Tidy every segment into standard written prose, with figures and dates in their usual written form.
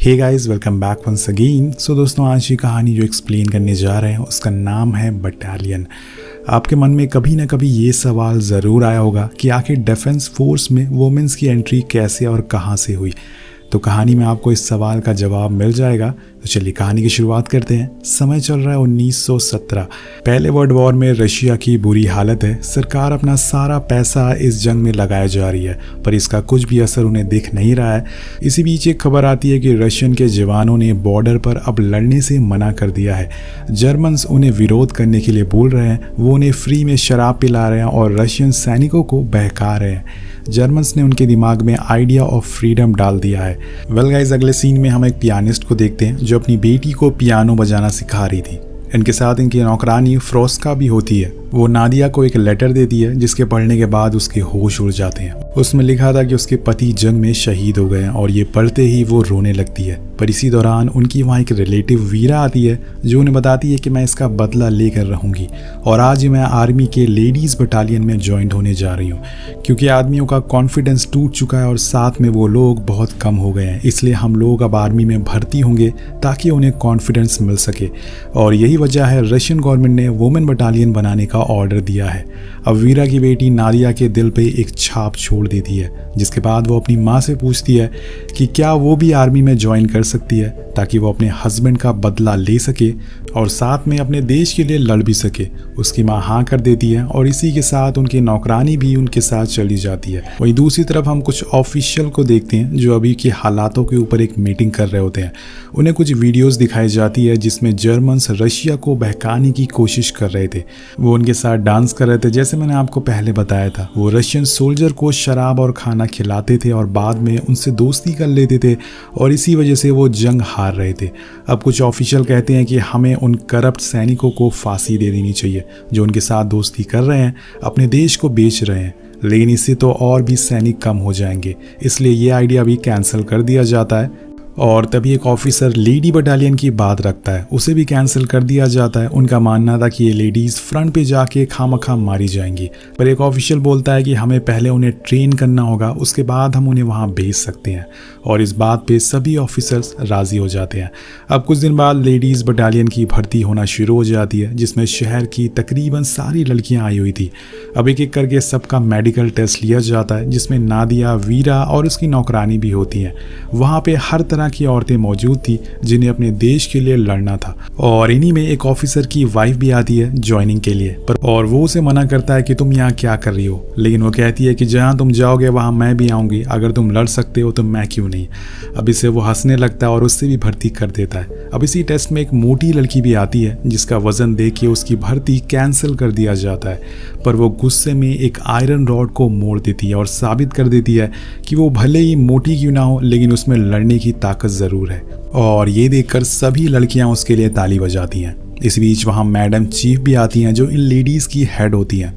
हे guys, welcome back once again. So दोस्तों, आज की कहानी जो एक्सप्लेन करने जा रहे हैं उसका नाम है बटालियन। आपके मन में कभी ना कभी ये सवाल ज़रूर आया होगा कि आखिर डिफेंस फोर्स में वुमेन्स की एंट्री कैसे और कहाँ से हुई। तो कहानी में आपको इस सवाल का जवाब मिल जाएगा। तो चलिए कहानी की शुरुआत करते हैं। समय चल रहा है 1917। पहले वर्ल्ड वॉर में रशिया की बुरी हालत है। सरकार अपना सारा पैसा इस जंग में लगाया जा रही है, पर इसका कुछ भी असर उन्हें दिख नहीं रहा है। इसी बीच एक खबर आती है कि रशियन के जवानों ने बॉर्डर पर अब लड़ने से मना कर दिया है। जर्मन्स उन्हें विरोध करने के लिए बोल रहे हैं, वो उन्हें फ्री में शराब पिला रहे हैं और रशियन सैनिकों को बहका रहे हैं। जर्मन्स ने उनके दिमाग में आइडिया ऑफ फ्रीडम डाल दिया है। वेल गाइस, अगले सीन में हम एक पियानिस्ट को देखते हैं जो अपनी बेटी को पियानो बजाना सिखा रही थी। इनके साथ इनकी नौकरानी फ्रोस्का भी होती है। वो नादिया को एक लेटर देती है जिसके पढ़ने के बाद उसके होश उड़ जाते हैं। उसमें लिखा था कि उसके पति जंग में शहीद हो गए हैं और ये पढ़ते ही वो रोने लगती है। पर इसी दौरान उनकी वहाँ एक रिलेटिव वीरा आती है जो उन्हें बताती है कि मैं इसका बदला लेकर रहूँगी और आज मैं आर्मी के लेडीज़ बटालियन में ज्वाइन होने जा रही हूँ, क्योंकि आदमियों का कॉन्फिडेंस टूट चुका है और साथ में वो लोग बहुत कम हो गए हैं। इसलिए हम लोग अब आर्मी में भर्ती होंगे ताकि उन्हें कॉन्फिडेंस मिल सके। और यही वजह है रशियन गवर्नमेंट ने वुमेन बटालियन बनाने का ऑर्डर दिया है। अब वीरा की बेटी नादिया के दिल पे एक छाप छोड़ देती है, जिसके बाद वो अपनी माँ से पूछती है कि क्या वो भी आर्मी में ज्वाइन कर सकती है ताकि वो अपने हस्बैंड का बदला ले सके और साथ में अपने देश के लिए लड़ भी सके। उसकी माँ हाँ कर देती है और इसी के साथ उनकी नौकरानी भी उनके साथ चली जाती है। वहीं दूसरी तरफ हम कुछ ऑफिशियल को देखते हैं जो अभी के हालातों के ऊपर एक मीटिंग कर रहे होते हैं। उन्हें कुछ वीडियोस दिखाई जाती है जिसमें जर्मन्स रशिया को बहकाने की कोशिश कर रहे थे। वो उनके साथ डांस कर रहे थे, जैसे मैंने आपको पहले बताया था। वो रशियन सोल्जर को शराब और खाना खिलाते थे और बाद में उनसे दोस्ती कर लेते थे और इसी वजह से वो जंग हार रहे थे। अब कुछ ऑफिशियल कहते हैं कि हमें उन करप्ट सैनिकों को फांसी दे देनी चाहिए जो उनके साथ दोस्ती कर रहे हैं, अपने देश को बेच रहे हैं। लेकिन इससे तो और भी सैनिक कम हो जाएंगे, इसलिए ये आइडिया भी कैंसिल कर दिया जाता है। और तभी एक ऑफिसर लेडी बटालियन की बात रखता है, उसे भी कैंसिल कर दिया जाता है। उनका मानना था कि ये लेडीज़ फ्रंट पे जाके खामखा मारी जाएंगी, पर एक ऑफिशियल बोलता है कि हमें पहले उन्हें ट्रेन करना होगा, उसके बाद हम उन्हें वहाँ भेज सकते हैं। और इस बात पे सभी ऑफिसर्स राज़ी हो जाते हैं। अब कुछ दिन बाद लेडीज़ बटालियन की भर्ती होना शुरू हो जाती है, जिसमें शहर की तकरीबन सारी लड़कियाँ आई हुई थी। अब एक एक करके सबका मेडिकल टेस्ट लिया जाता है, जिसमें नादिया, वीरा और उसकी नौकरानी भी होती हैं। वहाँ पे हर तरह की औरतें मौजूद थी जिन्हें अपने देश के लिए लड़ना था। और इन्हीं में एक ऑफिसर की वाइफ भी आती है ज्वाइनिंग के लिए, और वो उसे मना करता है कि तुम यहाँ क्या कर रही हो। लेकिन वो कहती है कि जहाँ तुम जाओगे वहाँ मैं भी आऊँगी, अगर तुम लड़ सकते हो तो मैं क्यों नहीं। अब इससे वो हंसने लगता है और उससे भी भर्ती कर देता है। अब इसी टेस्ट में एक मोटी लड़की भी आती है जिसका वजन देख के उसकी भर्ती कैंसिल कर दिया जाता है, पर वो गुस्से में एक आयरन रॉड को मोड़ देती है और साबित कर देती है कि वो भले ही मोटी क्यों ना हो लेकिन उसमें लड़ने की ताकत जरूर है। और ये देखकर सभी लड़कियां उसके लिए ताली बजाती हैं। इस बीच वहां मैडम चीफ भी आती हैं जो इन लेडीज की हेड होती हैं।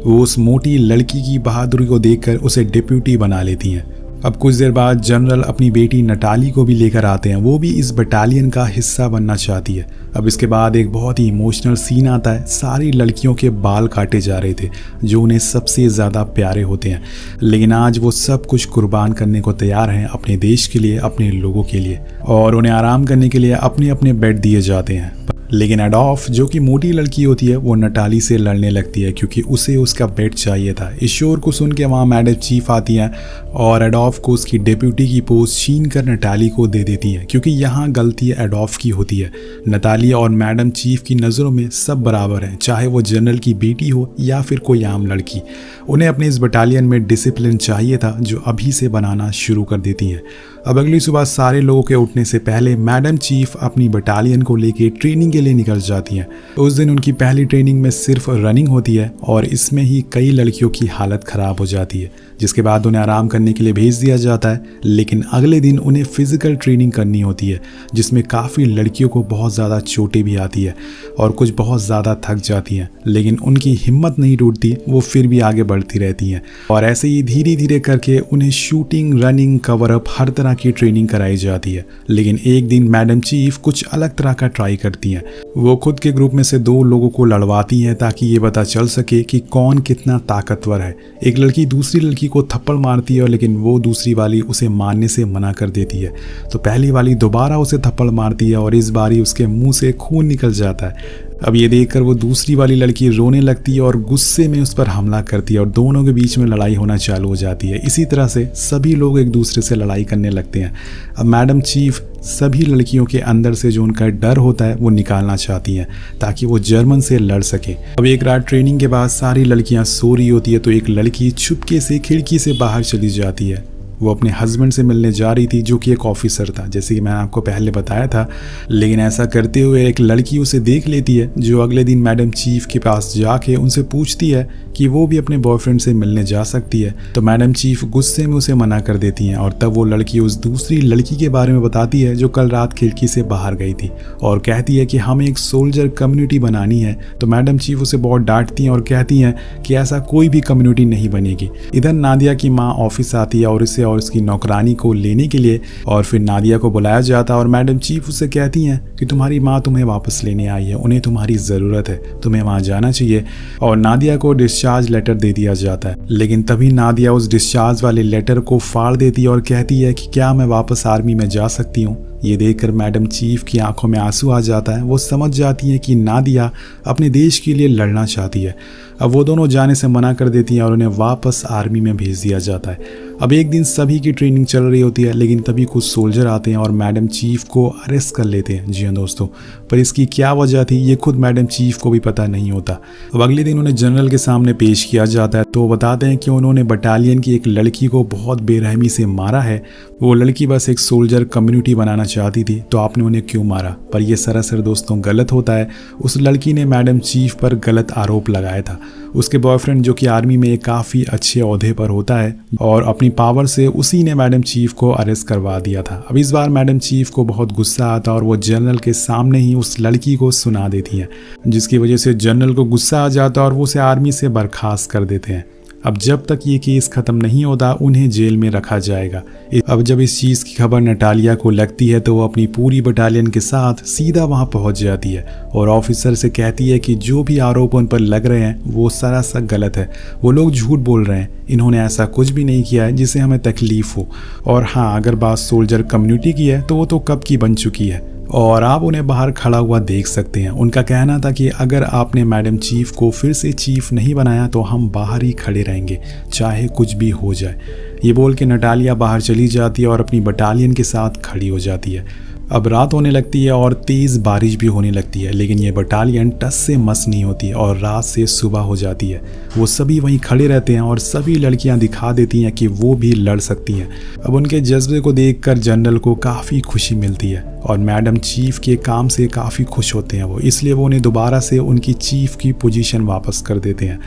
वो उस मोटी लड़की की बहादुरी को देखकर उसे डिप्यूटी बना लेती हैं। अब कुछ देर बाद जनरल अपनी बेटी नटाली को भी लेकर आते हैं, वो भी इस बटालियन का हिस्सा बनना चाहती है। अब इसके बाद एक बहुत ही इमोशनल सीन आता है। सारी लड़कियों के बाल काटे जा रहे थे जो उन्हें सबसे ज़्यादा प्यारे होते हैं, लेकिन आज वो सब कुछ कुर्बान करने को तैयार हैं अपने देश के लिए, अपने लोगों के लिए। और उन्हें आराम करने के लिए अपने अपने बेड दिए जाते हैं। लेकिन एडोल्फ, जो कि मोटी लड़की होती है, वो नटाली से लड़ने लगती है क्योंकि उसे उसका बेड चाहिए था। इस शोर को सुन के वहाँ मैडम चीफ आती हैं और एडोल्फ को उसकी डेप्यूटी की पोस्ट छीन कर नटाली को दे देती है, क्योंकि यहाँ गलती एडोल्फ की होती है। नटाली और मैडम चीफ की नज़रों में सब बराबर हैं, चाहे वो जनरल की बेटी हो या फिर कोई आम लड़की। उन्हें अपने इस बटालियन में डिसिप्लिन चाहिए था जो अभी से बनाना शुरू कर देती हैं। अब अगली सुबह सारे लोगों के उठने से पहले मैडम चीफ अपनी बटालियन को लेके ट्रेनिंग के लिए निकल जाती हैं। उस दिन उनकी पहली ट्रेनिंग में सिर्फ रनिंग होती है और इसमें ही कई लड़कियों की हालत ख़राब हो जाती है, जिसके बाद उन्हें आराम करने के लिए भेज दिया जाता है। लेकिन अगले दिन उन्हें फिजिकल ट्रेनिंग करनी होती है, जिसमें काफ़ी लड़कियों को बहुत ज़्यादा चोटें भी आती है और कुछ बहुत ज़्यादा थक जाती हैं, लेकिन उनकी हिम्मत नहीं टूटती, वो फिर भी आगे बढ़ती रहती हैं। और ऐसे ही धीरे धीरे करके उन्हें शूटिंग, रनिंग, कवर अप हर तरह की ट्रेनिंग कराई जाती है। लेकिन एक दिन मैडम चीफ कुछ अलग तरह का ट्राई करती हैं। वो खुद के ग्रुप में से 2 लोगों को लड़वाती हैं ताकि ये पता चल सके कि कौन कितना ताकतवर है। एक लड़की दूसरी लड़की को थप्पड़ मारती है, लेकिन वो दूसरी वाली उसे मारने से मना कर देती है। तो पहली वाली दोबारा उसे थप्पड़ मारती है और इस बारी उसके मुंह से खून निकल जाता है। अब ये देखकर वो दूसरी वाली लड़की रोने लगती है और गुस्से में उस पर हमला करती है और दोनों के बीच में लड़ाई होना चालू हो जाती है। इसी तरह से सभी लोग एक दूसरे से लड़ाई करने लगते हैं। अब मैडम चीफ सभी लड़कियों के अंदर से जो उनका डर होता है वो निकालना चाहती हैं ताकि वो जर्मन से लड़ सके। अब एक रात ट्रेनिंग के बाद सारी लड़कियां सो रही होती है तो एक लड़की चुपके से खिड़की से बाहर चली जाती है। वो अपने हस्बैंड से मिलने जा रही थी जो कि एक ऑफिसर था, जैसे कि मैंने आपको पहले बताया था। लेकिन ऐसा करते हुए एक लड़की उसे देख लेती है जो अगले दिन मैडम चीफ के पास जाके उनसे पूछती है कि वो भी अपने बॉयफ्रेंड से मिलने जा सकती है। तो मैडम चीफ गुस्से में उसे मना कर देती हैं और तब वो लड़की उस दूसरी लड़की के बारे में बताती है जो कल रात खिड़की से बाहर गई थी और कहती है कि हमें एक सोल्जर कम्युनिटी बनानी है। तो मैडम चीफ उसे बहुत डांटती हैं और कहती हैं कि ऐसा कोई भी कम्युनिटी नहीं बनेगी। इधर नादिया की माँ ऑफिस आती है और इसे और इसकी नौकरानी को लेने के लिए, और फिर नादिया को बुलाया जाता है और मैडम चीफ उसे कहती हैं कि तुम्हारी माँ तुम्हें वापस लेने आई है, उन्हें तुम्हारी ज़रूरत है, तुम्हें वहाँ जाना चाहिए। और नादिया को डिस्चार्ज लेटर दे दिया जाता है। लेकिन तभी नादिया उस डिस्चार्ज वाले लेटर को फाड़ देती है और कहती है कि क्या मैं वापस आर्मी में जा सकती हूँ। ये देखकर मैडम चीफ की आंखों में आंसू आ जाता है। वो समझ जाती है कि नादिया अपने देश के लिए लड़ना चाहती है। अब वो दोनों जाने से मना कर देती हैं और उन्हें वापस आर्मी में भेज दिया जाता है। अब एक दिन सभी की ट्रेनिंग चल रही होती है, लेकिन तभी कुछ सोल्जर आते हैं और मैडम चीफ को अरेस्ट कर लेते हैं। जी हाँ दोस्तों, पर इसकी क्या वजह थी ये खुद मैडम चीफ को भी पता नहीं होता। अब अगले दिन उन्हें जनरल के सामने पेश किया जाता है तो बताते हैं कि उन्होंने बटालियन की एक लड़की को बहुत बेरहमी से मारा है। वो लड़की बस एक सोल्जर कम्युनिटी बनाना चाहती थी, तो आपने उन्हें क्यों मारा? पर यह सरासर दोस्तों गलत होता है। उस लड़की ने मैडम चीफ पर गलत आरोप लगाया था। उसके बॉयफ्रेंड जो कि आर्मी में काफ़ी अच्छे ओहदे पर होता है और अपनी पावर से उसी ने मैडम चीफ को अरेस्ट करवा दिया था। अब इस बार मैडम चीफ को बहुत गुस्सा आता और वो जनरल के सामने ही उस लड़की को सुना देती हैं, जिसकी वजह से जनरल को गुस्सा आ जाता और वो उसे आर्मी से बर्खास्त कर देते हैं। अब जब तक ये केस खत्म नहीं होता उन्हें जेल में रखा जाएगा। अब जब इस चीज़ की खबर नटालिया को लगती है तो वो अपनी पूरी बटालियन के साथ सीधा वहाँ पहुँच जाती है और ऑफिसर से कहती है कि जो भी आरोप उन पर लग रहे हैं वो सरासर गलत है। वो लोग झूठ बोल रहे हैं, इन्होंने ऐसा कुछ भी नहीं किया है जिससे हमें तकलीफ हो। और हाँ, अगर बात सोल्जर कम्युनिटी की है तो वो तो कब की बन चुकी है और आप उन्हें बाहर खड़ा हुआ देख सकते हैं। उनका कहना था कि अगर आपने मैडम चीफ को फिर से चीफ नहीं बनाया तो हम बाहर ही खड़े रहेंगे, चाहे कुछ भी हो जाए। ये बोल के नटालिया बाहर चली जाती है और अपनी बटालियन के साथ खड़ी हो जाती है। अब रात होने लगती है और तेज़ बारिश भी होने लगती है, लेकिन ये बटालियन टस से मस नहीं होती है और रात से सुबह हो जाती है। वो सभी वहीं खड़े रहते हैं और सभी लड़कियां दिखा देती हैं कि वो भी लड़ सकती हैं। अब उनके जज्बे को देखकर जनरल को काफ़ी खुशी मिलती है और मैडम चीफ के काम से काफ़ी खुश होते हैं वो, इसलिए वो उन्हें दोबारा से उनकी चीफ की पोजीशन वापस कर देते हैं।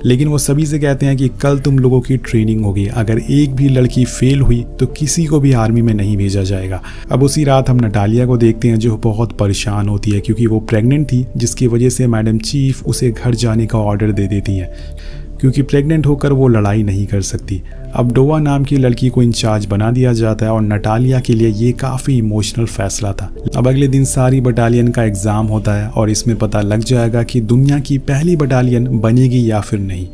लेकिन वो सभी से कहते हैं कि कल तुम लोगों की ट्रेनिंग होगी, अगर एक भी लड़की फेल हुई तो किसी को भी आर्मी में नहीं भेजा जाएगा। अब उसी रात हम नटालिया को देखते हैं जो बहुत परेशान होती है क्योंकि वो प्रेग्नेंट थी, जिसकी वजह से मैडम चीफ उसे घर जाने का ऑर्डर दे देती हैं क्योंकि प्रेग्नेंट होकर वो लड़ाई नहीं कर सकती। अब डोवा नाम की लड़की को इंचार्ज बना दिया जाता है और नटालिया के लिए ये काफ़ी इमोशनल फैसला था। अब अगले दिन सारी बटालियन का एग्ज़ाम होता है और इसमें पता लग जाएगा कि दुनिया की पहली बटालियन बनेगी या फिर नहीं।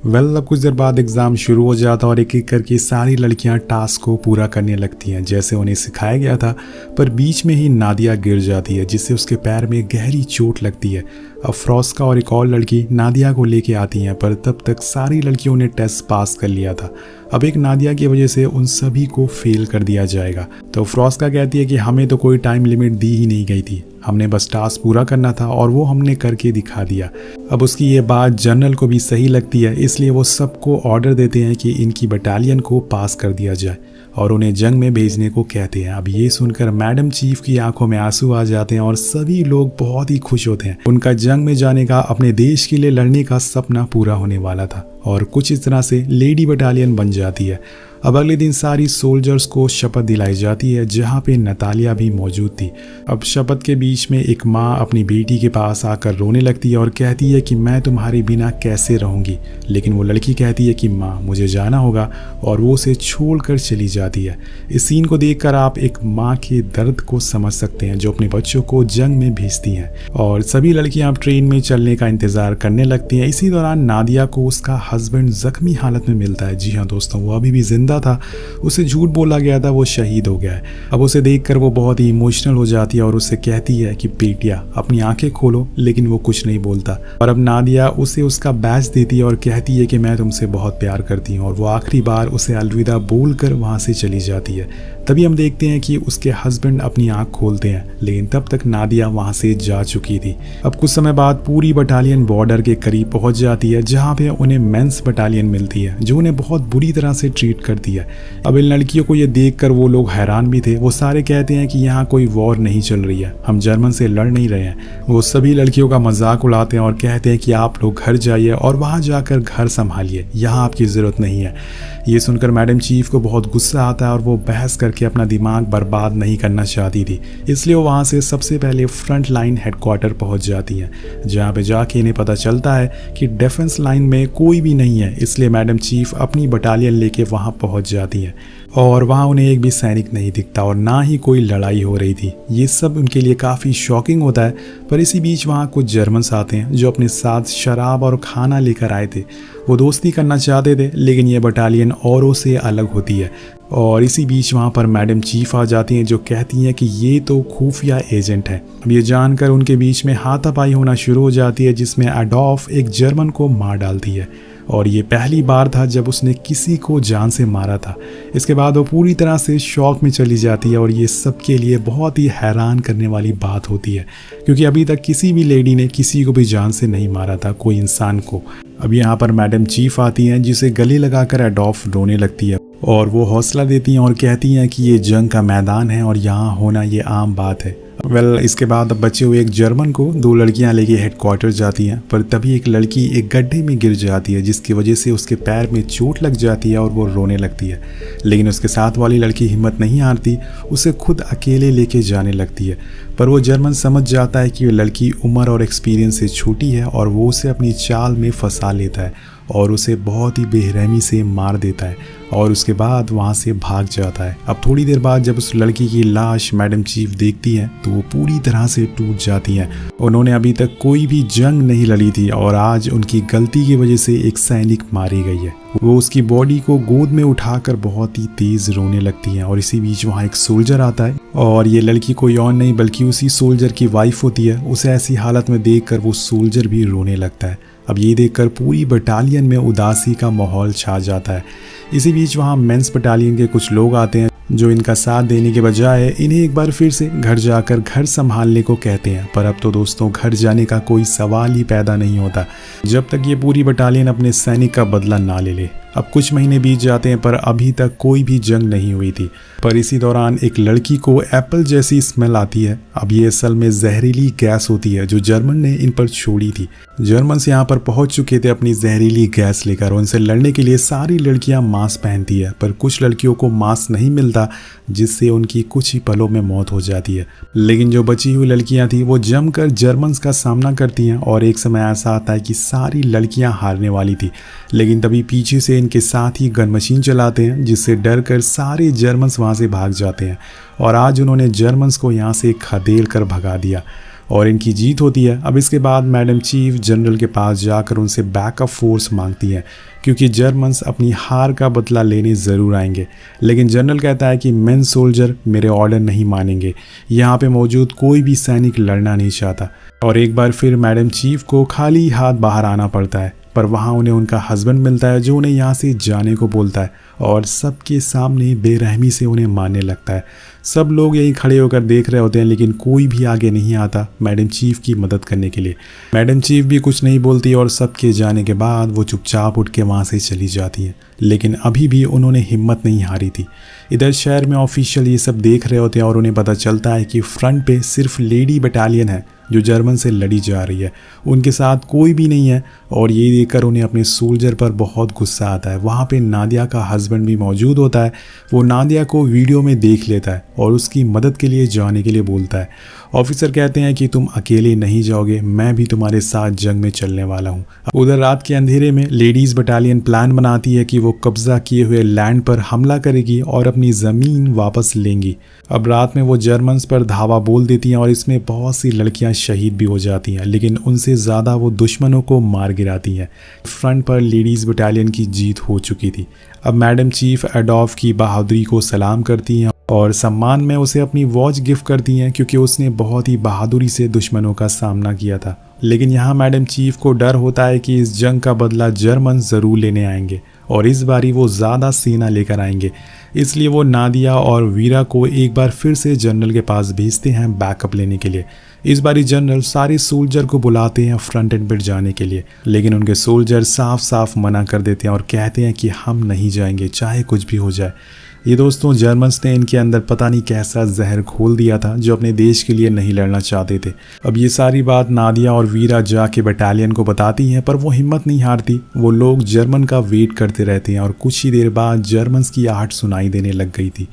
अब कुछ देर बाद एग्ज़ाम शुरू हो जाता और एक एक करके सारी लड़कियां टास्क को पूरा करने लगती हैं जैसे उन्हें सिखाया गया था, पर बीच में ही नादिया गिर जाती है जिससे उसके पैर में गहरी चोट लगती है। अब फ्रॉस्का और एक और लड़की नादिया को लेके आती हैं, पर तब तक सारी लड़कियों ने टेस्ट पास कर लिया था। अब एक नादिया की वजह से उन सभी को फेल कर दिया जाएगा। तो फ्रॉस्का कहती है कि हमें तो कोई टाइम लिमिट दी ही नहीं गई थी, हमने बस टास्क पूरा करना था और वो हमने करके दिखा दिया। अब उसकी ये बात जनरल को भी सही लगती है, इसलिए वो सबको ऑर्डर देते हैं कि इनकी बटालियन को पास कर दिया जाए और उन्हें जंग में भेजने को कहते हैं। अब ये सुनकर मैडम चीफ की आंखों में आंसू आ जाते हैं और सभी लोग बहुत ही खुश होते हैं। उनका जंग में जाने का, अपने देश के लिए लड़ने का सपना पूरा होने वाला था और कुछ इस तरह से लेडी बटालियन बन जाती है। अब अगले दिन सारी सोल्जर्स को शपथ दिलाई जाती है, जहाँ पे नतालिया भी मौजूद थी। अब शपथ के बीच में एक माँ अपनी बेटी के पास आकर रोने लगती है और कहती है कि मैं तुम्हारे बिना कैसे रहूँगी, लेकिन वो लड़की कहती है कि माँ मुझे जाना होगा, और वो उसे छोड़कर चली जाती है। इस सीन को देखकर आप एक माँ के दर्द को समझ सकते हैं जो अपने बच्चों को जंग में भेजती हैं, और सभी लड़कियां अब ट्रेन में चलने का इंतजार करने लगती हैं। इसी दौरान नादिया को उसका हस्बैंड जख्मी हालत में मिलता है। जी हाँ दोस्तों, वो अभी भी जिंदा था, उसे झूठ बोला गया था, वो शहीद हो गया है। अब उसे देखकर वो बहुत ही इमोशनल हो जाती है और उससे कहती है कि बेटिया अपनी आंखें खोलो, लेकिन वो कुछ नहीं बोलता। और अब नादिया उसे उसका बैज देती है और कहती है कि मैं तुमसे बहुत प्यार करती हूँ, और वो आखिरी बार उसे अलविदा बोलकर वहाँ से चली जाती है। तभी हम देखते हैं कि उसके हस्बैंड अपनी आंख खोलते हैं, लेकिन तब तक नादिया वहां से जा चुकी थी। अब कुछ समय बाद पूरी बटालियन बॉर्डर के करीब पहुंच जाती है, जहां पे उन्हें मेंस बटालियन मिलती है जो उन्हें बहुत बुरी तरह से ट्रीट करती है। अब इन लड़कियों को ये देखकर वो लोग हैरान भी थे। वो सारे कहते हैं कि यहाँ कोई वॉर नहीं चल रही है, हम जर्मन से लड़ नहीं रहे हैं। वो सभी लड़कियों का मजाक उड़ाते हैं और कहते हैं कि आप लोग घर जाइए और वहां जाकर घर संभालिए, यहाँ आपकी जरूरत नहीं है। ये सुनकर मैडम चीफ को बहुत गुस्सा आता है और वो बहस करके अपना दिमाग बर्बाद नहीं करना चाहती थी, इसलिए वो वहाँ से सबसे पहले फ्रंट लाइन हेडक्वार्टर पहुँच जाती हैं, जहाँ पे जाके इन्हें पता चलता है कि डिफेंस लाइन में कोई भी नहीं है। इसलिए मैडम चीफ अपनी बटालियन लेके वहाँ पहुँच जाती हैं और वहाँ उन्हें एक भी सैनिक नहीं दिखता और ना ही कोई लड़ाई हो रही थी। ये सब उनके लिए काफ़ी शॉकिंग होता है। पर इसी बीच वहाँ कुछ जर्मन्स आते हैं जो अपने साथ शराब और खाना लेकर आए थे। वो दोस्ती करना चाहते थे, लेकिन ये बटालियन औरों से अलग होती है। और इसी बीच वहाँ पर मैडम चीफ आ जाती हैं जो कहती हैं कि ये तो खुफिया एजेंट है। अब ये जानकर उनके बीच में हाथापाई होना शुरू हो जाती है, जिसमें एडोल्फ एक जर्मन को मार डालती है, और ये पहली बार था जब उसने किसी को जान से मारा था। इसके बाद वो पूरी तरह से शॉक में चली जाती है और ये सबके लिए बहुत ही हैरान करने वाली बात होती है, क्योंकि अभी तक किसी भी लेडी ने किसी को भी जान से नहीं मारा था, कोई इंसान को। अब यहाँ पर मैडम चीफ आती हैं, जिसे गले लगाकर एडोल्फ रोने लगती है और वो हौसला देती हैं और कहती हैं कि ये जंग का मैदान है और यहाँ होना ये आम बात है। इसके बाद अब बचे हुए एक जर्मन को दो लड़कियां लेके हेडक्वार्टर जाती हैं, पर तभी एक लड़की एक गड्ढे में गिर जाती है, जिसकी वजह से उसके पैर में चोट लग जाती है और वो रोने लगती है। लेकिन उसके साथ वाली लड़की हिम्मत नहीं हारती, उसे खुद अकेले लेके जाने लगती है। पर वो जर्मन समझ जाता है कि वो लड़की उम्र और एक्सपीरियंस से छोटी है और वो उसे अपनी चाल में फंसा लेता है और उसे बहुत ही बेरहमी से मार देता है और उसके बाद वहाँ से भाग जाता है। अब थोड़ी देर बाद जब उस लड़की की लाश मैडम चीफ देखती हैं तो वो पूरी तरह से टूट जाती हैं। उन्होंने अभी तक कोई भी जंग नहीं लड़ी थी और आज उनकी गलती की वजह से एक सैनिक मारी गई है। वो उसकी बॉडी को गोद में उठाकर बहुत ही तेज रोने लगती हैं और इसी बीच वहाँ एक सोल्जर आता है और ये लड़की कोई और नहीं बल्कि उसी सोल्जर की वाइफ होती है। उसे ऐसी हालत में देखकर वो सोल्जर भी रोने लगता है। अब ये देखकर पूरी बटालियन में उदासी का माहौल छा जाता है। इसी बीच वहाँ मेंस बटालियन के कुछ लोग आते हैं जो इनका साथ देने के बजाय इन्हें एक बार फिर से घर जाकर घर संभालने को कहते हैं। पर अब तो दोस्तों घर जाने का कोई सवाल ही पैदा नहीं होता जब तक ये पूरी बटालियन अपने सैनिक का बदला ना ले ले। अब कुछ महीने बीत जाते हैं पर अभी तक कोई भी जंग नहीं हुई थी। पर इसी दौरान एक लड़की को एप्पल जैसी स्मेल आती है। अब ये असल में जहरीली गैस होती है जो जर्मन ने इन पर छोड़ी थी। जर्मन्स यहाँ पर पहुंच चुके थे अपनी जहरीली गैस लेकर। उनसे लड़ने के लिए सारी लड़कियां मास्क पहनती है, पर कुछ लड़कियों को मास्क नहीं मिलता जिससे उनकी कुछ ही पलों में मौत हो जाती है। लेकिन जो बची हुई लड़कियां थी वो जमकर जर्मन्स का सामना करती हैं और एक समय ऐसा आता है कि सारी लड़कियां हारने वाली थी। लेकिन तभी पीछे से इनके साथ ही गन मशीन चलाते हैं जिससे डर कर सारे जर्मन्स वहाँ से भाग जाते हैं और आज उन्होंने जर्मन्स को यहाँ से खदेड़ कर भगा दिया और इनकी जीत होती है। अब इसके बाद मैडम चीफ जनरल के पास जाकर उनसे बैकअप फोर्स मांगती हैं क्योंकि जर्मन्स अपनी हार का बदला लेने ज़रूर आएंगे। लेकिन जनरल कहता है कि मेन सोल्जर मेरे ऑर्डर नहीं मानेंगे, यहाँ पे मौजूद कोई भी सैनिक लड़ना नहीं चाहता। और एक बार फिर मैडम चीफ को खाली हाथ बाहर आना पड़ता है, पर वहाँ उन्हें उनका हस्बैंड मिलता है जो उन्हें यहाँ से जाने को बोलता है और सबके सामने बेरहमी से उन्हें मारने लगता है। सब लोग यहीं खड़े होकर देख रहे होते हैं लेकिन कोई भी आगे नहीं आता मैडम चीफ की मदद करने के लिए। मैडम चीफ भी कुछ नहीं बोलती और सबके जाने के बाद वो चुपचाप उठ के वहाँ से चली जाती है। लेकिन अभी भी उन्होंने हिम्मत नहीं हारी थी। इधर शहर में ऑफिशियल ये सब देख रहे होते हैं और उन्हें पता चलता है कि फ्रंट पे सिर्फ लेडी बटालियन है जो जर्मन से लड़ी जा रही है, उनके साथ कोई भी नहीं है। और ये देखकर उन्हें अपने सोल्जर पर बहुत गुस्सा आता है। वहाँ पे नादिया का हस्बैंड हस्बैंड भी मौजूद होता है, वो नादिया को वीडियो में देख लेता है और उसकी मदद के लिए जाने के लिए बोलता है। ऑफिसर कहते हैं कि तुम अकेले नहीं जाओगे, मैं भी तुम्हारे साथ जंग में चलने वाला हूँ। उधर रात के अंधेरे में लेडीज बटालियन प्लान बनाती है कि वो कब्जा किए हुए लैंड पर हमला करेगी और अपनी ज़मीन वापस लेंगी। अब रात में वो जर्मन्स पर धावा बोल देती हैं और इसमें बहुत सी लड़कियां शहीद भी हो जाती हैं, लेकिन उनसे ज़्यादा वो दुश्मनों को मार गिराती हैं। फ्रंट पर लेडीज बटालियन की जीत हो चुकी थी। अब मैडम चीफ एडोल्फ की बहादुरी को सलाम करती हैं और सम्मान में उसे अपनी वॉच गिफ्ट करती हैं, क्योंकि उसने बहुत ही बहादुरी से दुश्मनों का सामना किया था। लेकिन यहाँ मैडम चीफ को डर होता है कि इस जंग का बदला जर्मन ज़रूर लेने आएंगे और इस बारी वो ज़्यादा सेना लेकर आएंगे। इसलिए वो नादिया और वीरा को एक बार फिर से जनरल के पास भेजते हैं बैकअप लेने के लिए। इस बारी जनरल सारे सोल्जर को बुलाते हैं फ्रंट एंड पर जाने के लिए, लेकिन उनके सोल्जर साफ साफ मना कर देते हैं और कहते हैं कि हम नहीं जाएंगे चाहे कुछ भी हो जाए। ये दोस्तों जर्मन्स ने इनके अंदर पता नहीं कैसा जहर घोल दिया था जो अपने देश के लिए नहीं लड़ना चाहते थे। अब ये सारी बात नादिया और वीरा जाके बटालियन को बताती हैं, पर वो हिम्मत नहीं हारती। वो लोग जर्मन का वेट करते रहते हैं और कुछ ही देर बाद जर्मन्स की आहट सुनाई देने लग गई थी।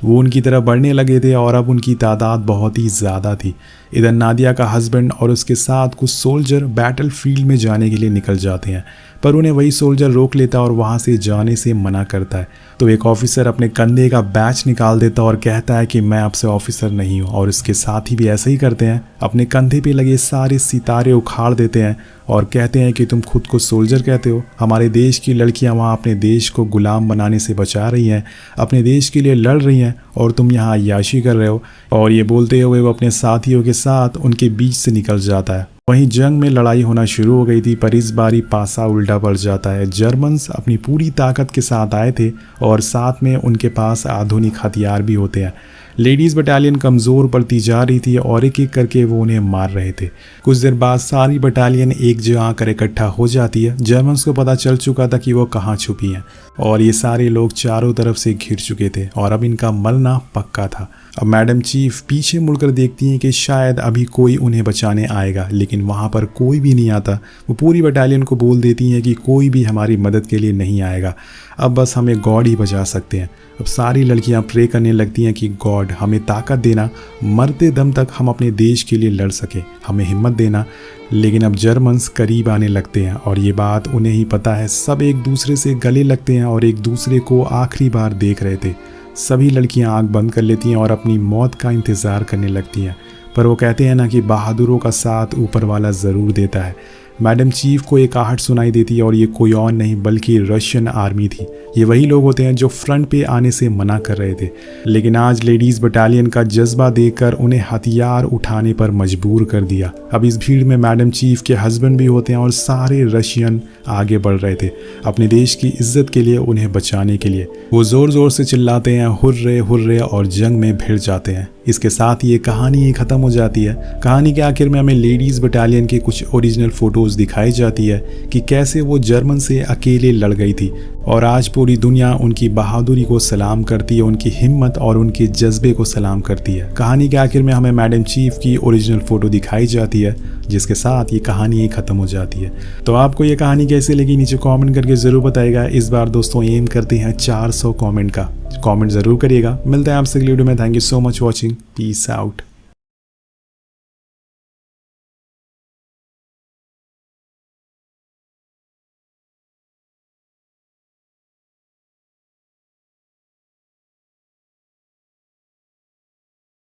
वो उनकी तरफ बढ़ने लगे थे और अब उनकी तादाद बहुत ही ज़्यादा थी। इधर नादिया का हस्बैंड और उसके साथ कुछ सोल्जर बैटल फील्ड में जाने के लिए निकल जाते हैं, पर उन्हें वही सोल्जर रोक लेता और वहाँ से जाने से मना करता है। तो एक ऑफिसर अपने कंधे का बैच निकाल देता और कहता है कि मैं आपसे ऑफिसर नहीं हूँ, और उसके साथी भी ऐसा ही करते हैं, अपने कंधे पे लगे सारे सितारे उखाड़ देते हैं और कहते हैं कि तुम खुद को सोल्जर कहते हो, हमारे देश की लड़कियां वहाँ अपने देश को गुलाम बनाने से बचा रही हैं, अपने देश के लिए लड़ रही हैं और तुम यहाँ अय्याशी कर रहे हो। और ये बोलते हुए वो अपने साथियों के साथ उनके बीच से निकल जाता है। वहीं जंग में लड़ाई होना शुरू हो गई थी, पर इस बारी पासा उल्टा पड़ जाता है। जर्मन्स अपनी पूरी ताकत के साथ आए थे और साथ में उनके पास आधुनिक हथियार भी होते हैं। लेडीज़ बटालियन कमज़ोर पड़ती जा रही थी और एक एक करके वो उन्हें मार रहे थे। कुछ देर बाद सारी बटालियन एक जगह आकर इकट्ठा हो जाती है। जर्मन्स को पता चल चुका था कि वो कहाँ छुपी हैं और ये सारे लोग चारों तरफ से घिर चुके थे और अब इनका मरना पक्का था। अब मैडम चीफ पीछे मुड़कर देखती हैं कि शायद अभी कोई उन्हें बचाने आएगा, लेकिन वहाँ पर कोई भी नहीं आता। वो पूरी बटालियन को बोल देती हैं कि कोई भी हमारी मदद के लिए नहीं आएगा, अब बस हमें गॉड ही बचा सकते हैं। अब सारी लड़कियां प्रे करने लगती हैं कि गॉड हमें ताकत देना, मरते दम तक हम अपने देश के लिए लड़ सके, हमें हिम्मत देना। लेकिन अब जर्मन्स करीब आने लगते हैं और ये बात उन्हें ही पता है। सब एक दूसरे से गले लगते हैं और एक दूसरे को आखिरी बार देख रहे थे। सभी लड़कियां आंख बंद कर लेती हैं और अपनी मौत का इंतज़ार करने लगती हैं, पर वो कहते हैं ना कि बहादुरों का साथ ऊपर वाला ज़रूर देता है। मैडम चीफ को एक आहट सुनाई देती है और ये कोई और नहीं बल्कि रशियन आर्मी थी। ये वही लोग होते हैं जो फ्रंट पे आने से मना कर रहे थे, लेकिन आज लेडीज़ बटालियन का जज्बा देखकर उन्हें हथियार उठाने पर मजबूर कर दिया। अब इस भीड़ में मैडम चीफ के हस्बैंड भी होते हैं और सारे रशियन आगे बढ़ रहे थे अपने देश की इज्जत के लिए, उन्हें बचाने के लिए। वो ज़ोर ज़ोर से चिल्लाते हैं हुर्रे हुर्रे और जंग में भिड़ जाते हैं। इसके साथ ये कहानी ख़त्म हो जाती है। कहानी के आखिर में हमें लेडीज़ बटालियन की कुछ ओरिजिनल फ़ोटोज़ दिखाई जाती है कि कैसे वो जर्मन से अकेले लड़ गई थी और आज पूरी दुनिया उनकी बहादुरी को सलाम करती है, उनकी हिम्मत और उनके जज्बे को सलाम करती है। कहानी के आखिर में हमें मैडम चीफ की ओरिजिनल फ़ोटो दिखाई जाती है, जिसके साथ ये कहानी ख़त्म हो जाती है। तो आपको ये कहानी कैसे लगी नीचे कमेंट करके ज़रूर बताइएगा। इस बार दोस्तों एम करते हैं 400 कमेंट का, कमेंट ज़रूर करिएगा। मिलते हैं आपसे अगली वीडियो में। Thank you so much watching, peace out.